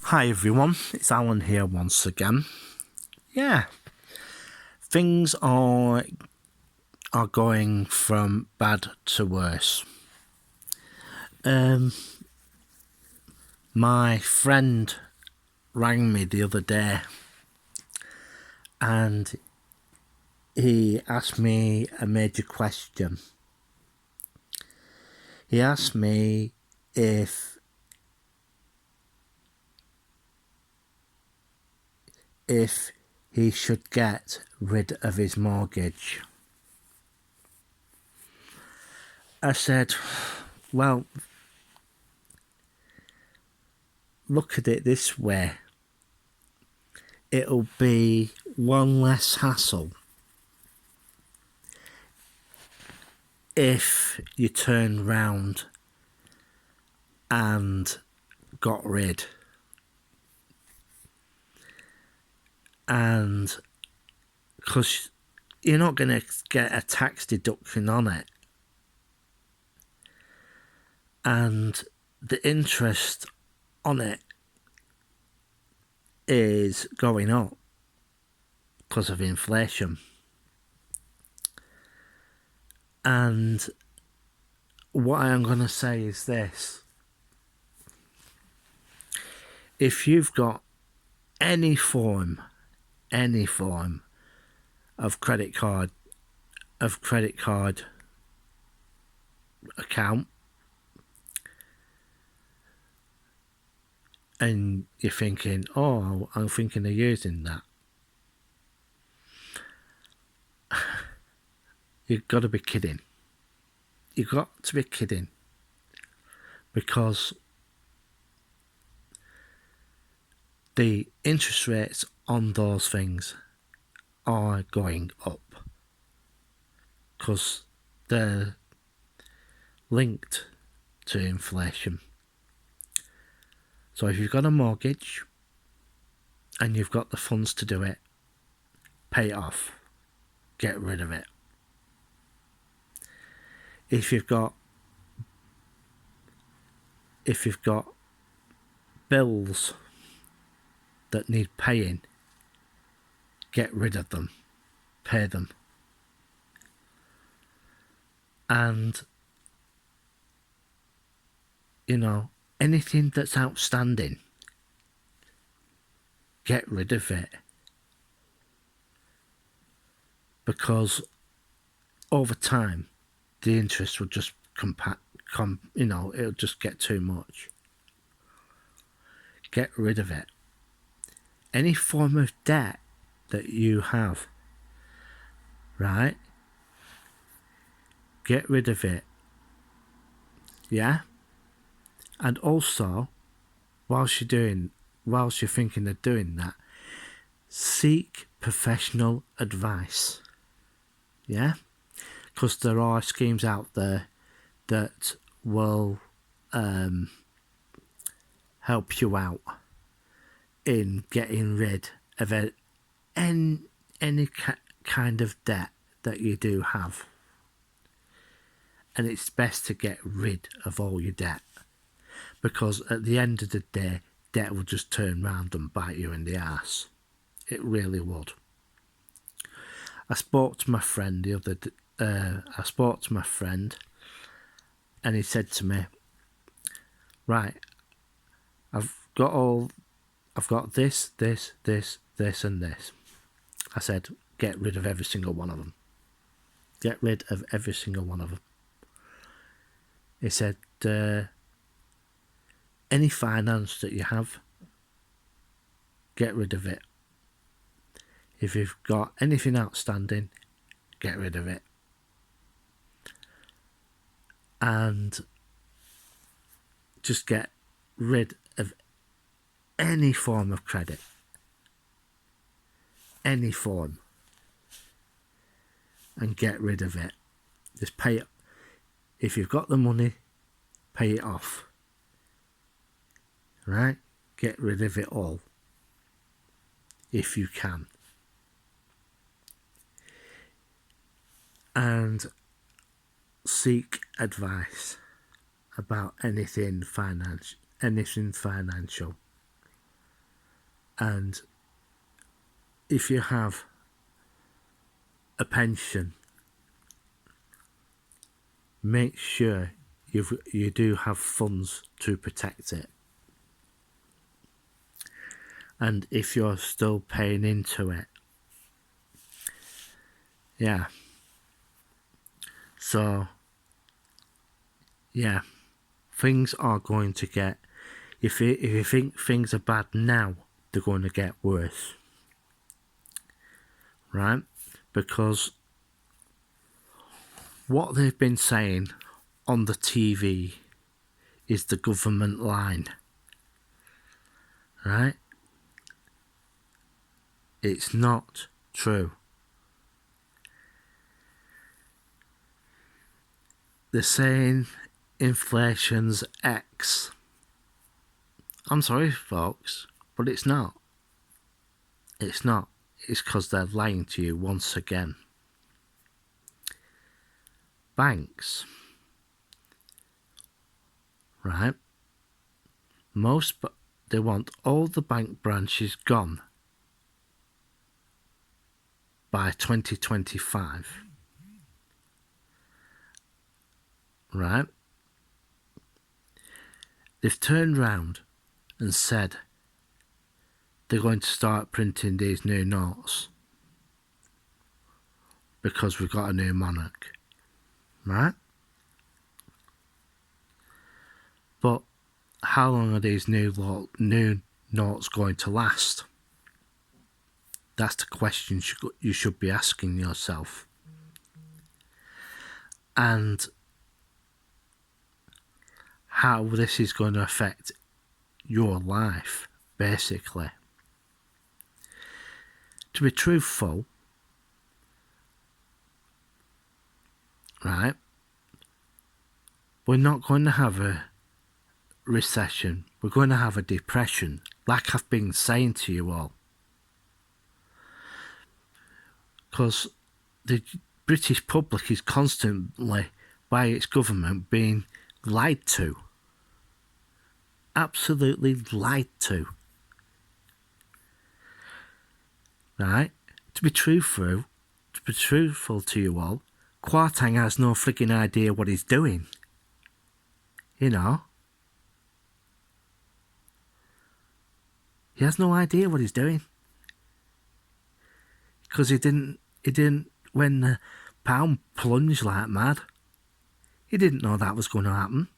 Hi everyone, it's Alan here once again. Yeah, things are going from bad to worse. My friend rang me the other day and he asked me a major question. He asked me if he should get rid of his mortgage. I said, well, look at it this way. It'll be one less hassle if you turn round and got rid. And because you're not going to get a tax deduction on it, and the interest on it is going up because of inflation. And what I'm going to say is this: if you've got any form of credit card account, and you're thinking, oh, I'm thinking of using that, you've got to be kidding. You've got to be kidding, because the interest rates on those things are going up because they're linked to inflation. So if you've got a mortgage and you've got the funds to do it, pay it off, get rid of it. If you've got bills that need paying, get rid of them, pay them. And anything that's outstanding, get rid of it, because over time the interest will just it'll just get too much. Get rid of it. Any form of debt that you have, right? Get rid of it. Yeah? And also, whilst you're thinking of doing that, seek professional advice. Yeah? Because there are schemes out there that will help you out in getting rid of any kind of debt that you do have. And it's best to get rid of all your debt, because at the end of the day, debt will just turn round and bite you in the arse. It really would. I spoke to my friend and he said to me, right, I've got this, and this. I said, get rid of every single one of them. Get rid of every single one of them. He said, any finance that you have, get rid of it. If you've got anything outstanding, get rid of it. And just get rid of any form of credit. Any form. And get rid of it. Just pay it. If you've got the money, pay it off. Right? Get rid of it all. If you can. And seek advice about anything financial. And if you have a pension, make sure you do have funds to protect it. And if you're still paying into it, yeah. So, yeah, things are going to get, if you think things are bad now, they're going to get worse. Right? Because what they've been saying on the TV is the government line. Right? It's not true. They're saying inflation's X. I'm sorry, folks, but it's not. It's not. It's because they're lying to you once again. Banks. Right? They want all the bank branches gone by 2025. Right? They've turned round and said they're going to start printing these new notes because we've got a new monarch. Right? But how long are these new notes going to last? That's the question you should be asking yourself. And how this is going to affect your life, basically. To be truthful, right, we're not going to have a recession. We're going to have a depression, like I've been saying to you all. Because the British public is constantly, by its government, being lied to. Absolutely lied to. Right? To be truthful to you all, Kwarteng has no frigging idea what he's doing. You know? He has no idea what he's doing. Because he didn't, when the pound plunged like mad, he didn't know that was going to happen.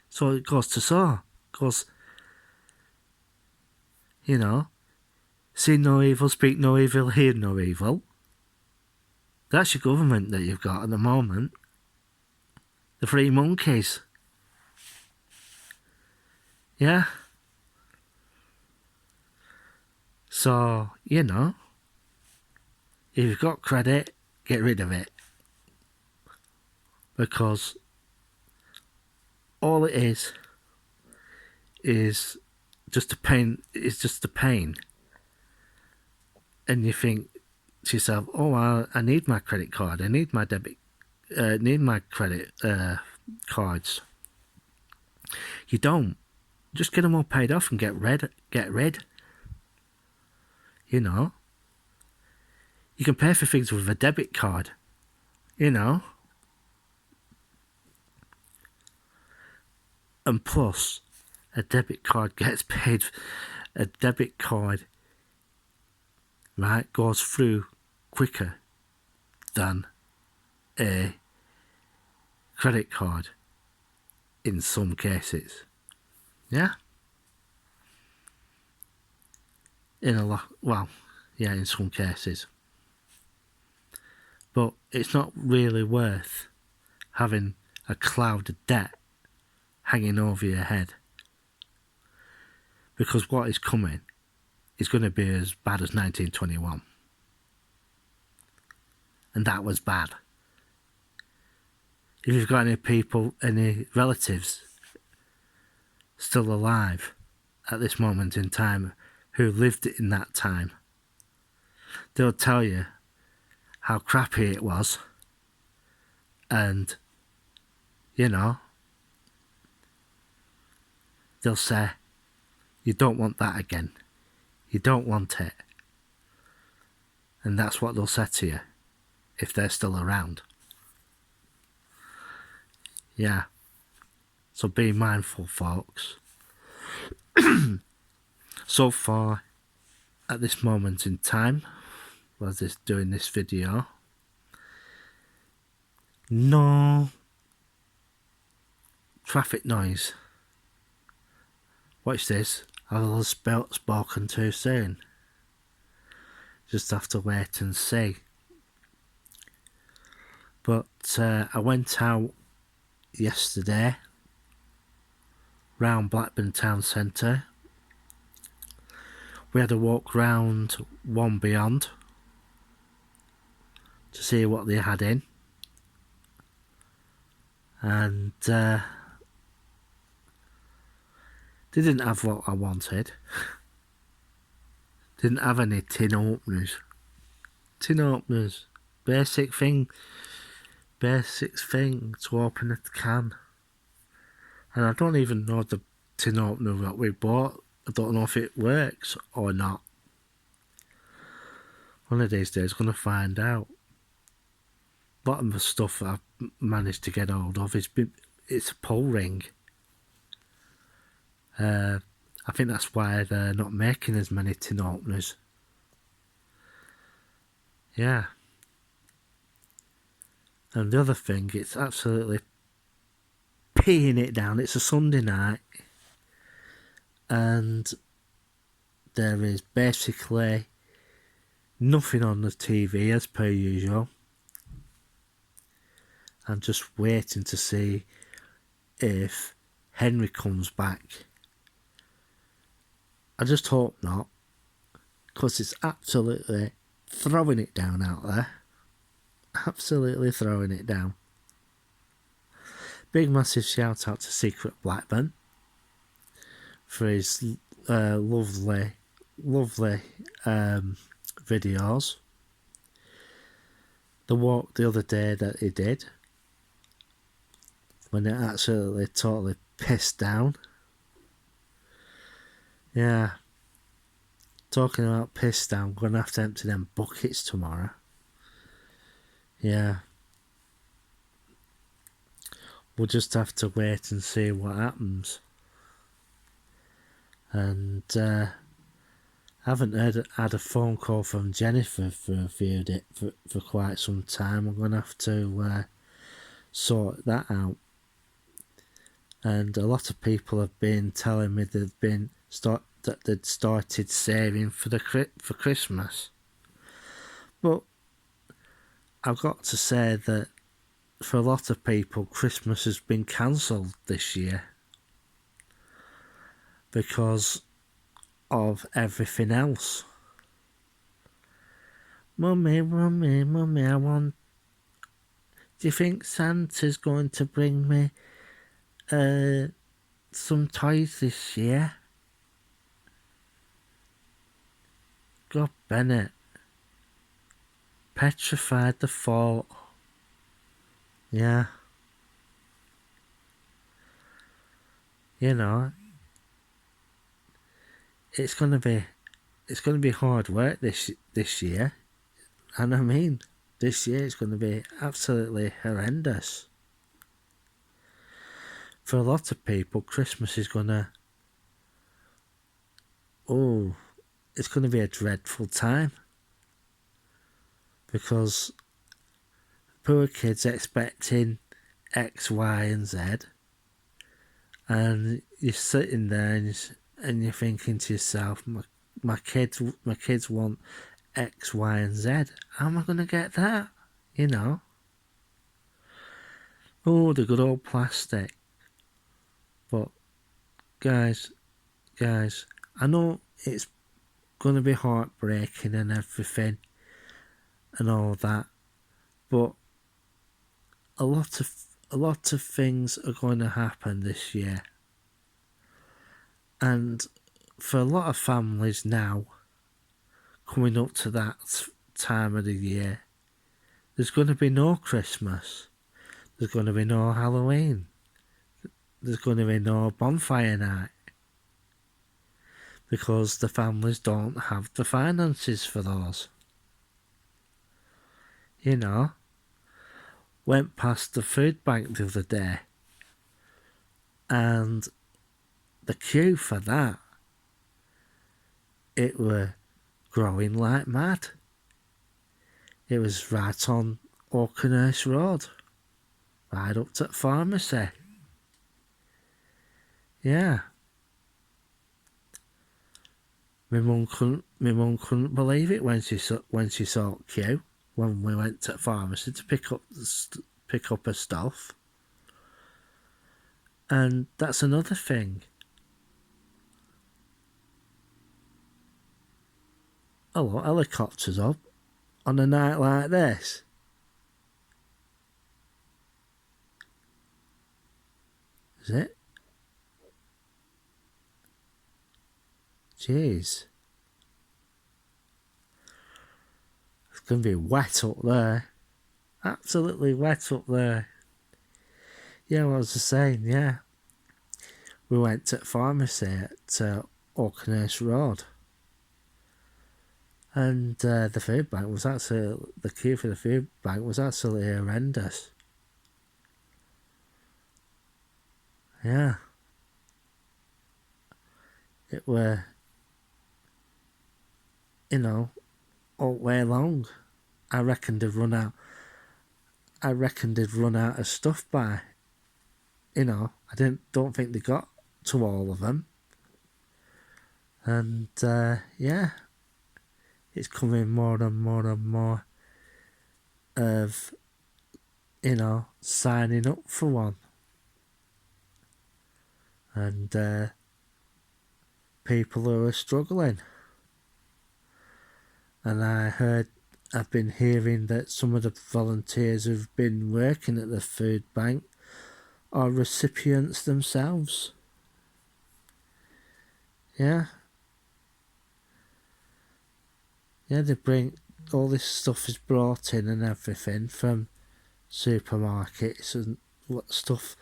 So it goes to so. Goes, you know, see no evil, speak no evil, hear no evil. That's your government that you've got at the moment. The three monkeys. Yeah? So, you know, if you've got credit, get rid of it. Because all it is just a pain. It's just a pain. And you think to yourself, oh, I need my credit card. I need my need my credit cards. You don't. Just get them all paid off and get rid. You know. You can pay for things with a debit card. You know. And plus, a debit card gets paid. A debit card, right, goes through quicker than a credit card in some cases. Yeah? In some cases. But it's not really worth having a cloud of debt hanging over your head. Because what is coming is going to be as bad as 1921. And that was bad. If you've got any relatives still alive at this moment in time who lived in that time, they'll tell you how crappy it was. And, you know, they'll say, You don't want that again. You don't want it. And that's what they'll say to you if they're still around. Yeah. So be mindful, folks. So far, at this moment in time, while doing this video, no traffic noise. Watch this. I'll have spoken too soon. Just have to wait and see. But I went out yesterday round Blackburn Town Centre. We had a walk round One Beyond to see what they had in. And they didn't have what I wanted. Didn't have any tin openers. Tin openers. Basic thing to open a can. And I don't even know the tin opener that we bought. I don't know if it works or not. One of these days I'm going to find out. A lot of the stuff that I've managed to get hold of it's a pull ring. I think that's why they're not making as many tin openers. Yeah. And the other thing, it's absolutely peeing it down. It's a Sunday night. And there is basically nothing on the TV as per usual. I'm just waiting to see if Henry comes back. I just hope not, because it's absolutely throwing it down out there. Absolutely throwing it down. Big massive shout out to Secret Blackburn for his lovely videos. The walk the other day that he did, when it absolutely totally pissed down. Yeah. Talking about pissed down, I'm going to have to empty them buckets tomorrow. Yeah. We'll just have to wait and see what happens. And I haven't had a phone call from Jennifer for quite some time. I'm going to have to sort that out. And a lot of people have been telling me that they'd started saving for Christmas. But I've got to say that for a lot of people, Christmas has been cancelled this year because of everything else. Mummy, I want... Do you think Santa's going to bring me some toys this year? God, Bennett. Petrified the thought. Yeah. You know, it's gonna be hard work this year. And I mean, this year it's gonna be absolutely horrendous. For a lot of people, Christmas is it's gonna be a dreadful time. Because poor kids expecting X, Y, and Z, and you're sitting there and you're thinking to yourself, my kids want X, Y, and Z. How am I going to get that? You know. Oh, the good old plastic. But guys, I know it's going to be heartbreaking and everything, and all that, but a lot of things are going to happen this year, and for a lot of families now, coming up to that time of the year, there's going to be no Christmas, there's going to be no Halloween, there's going to be no bonfire night. because the families don't have the finances for those. You know, went past the food bank the other day, and the queue for that, it were growing like mad. It was right on Oakenhurst Road, right up to the pharmacy. Yeah. My mum couldn't believe it when she saw queue when we went to the pharmacy to pick up her stuff. And that's another thing. Oh, helicopters up on a night like this. Is it? Jeez. It's going to be wet up there. Absolutely wet up there. Yeah, what was I saying? Yeah. We went to the pharmacy at Oakenhurst Road. And the food bank was actually, the queue for the food bank was absolutely horrendous. Yeah. It were, you know, all way long. I reckon they'd run out of stuff by, you know, don't think they got to all of them. And yeah, it's coming more and more and more of, you know, signing up for one. And people who are struggling. And I've been hearing that some of the volunteers who've been working at the food bank are recipients themselves. Yeah. Yeah, they bring, all this stuff is brought in and everything from supermarkets and what stuff.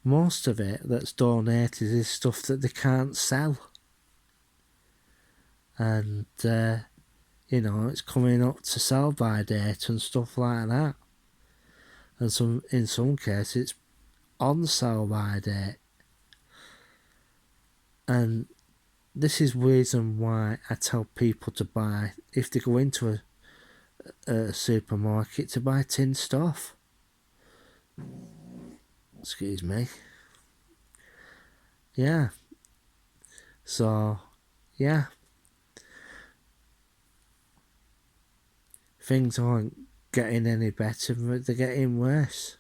Most of it that's donated is stuff that they can't sell. And, you know, it's coming up to sell by date and stuff like that. And in some cases, it's on sell by date. And this is reason why I tell people to buy, if they go into a supermarket, to buy tin stuff. Excuse me. Yeah. So, yeah. Things aren't getting any better, but they're getting worse.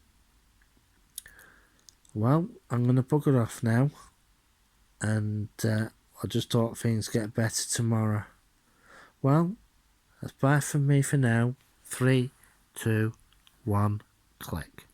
Well, I'm going to bugger off now. And I just hope things get better tomorrow. Well, that's bye from me for now. 3, 2, 1, click.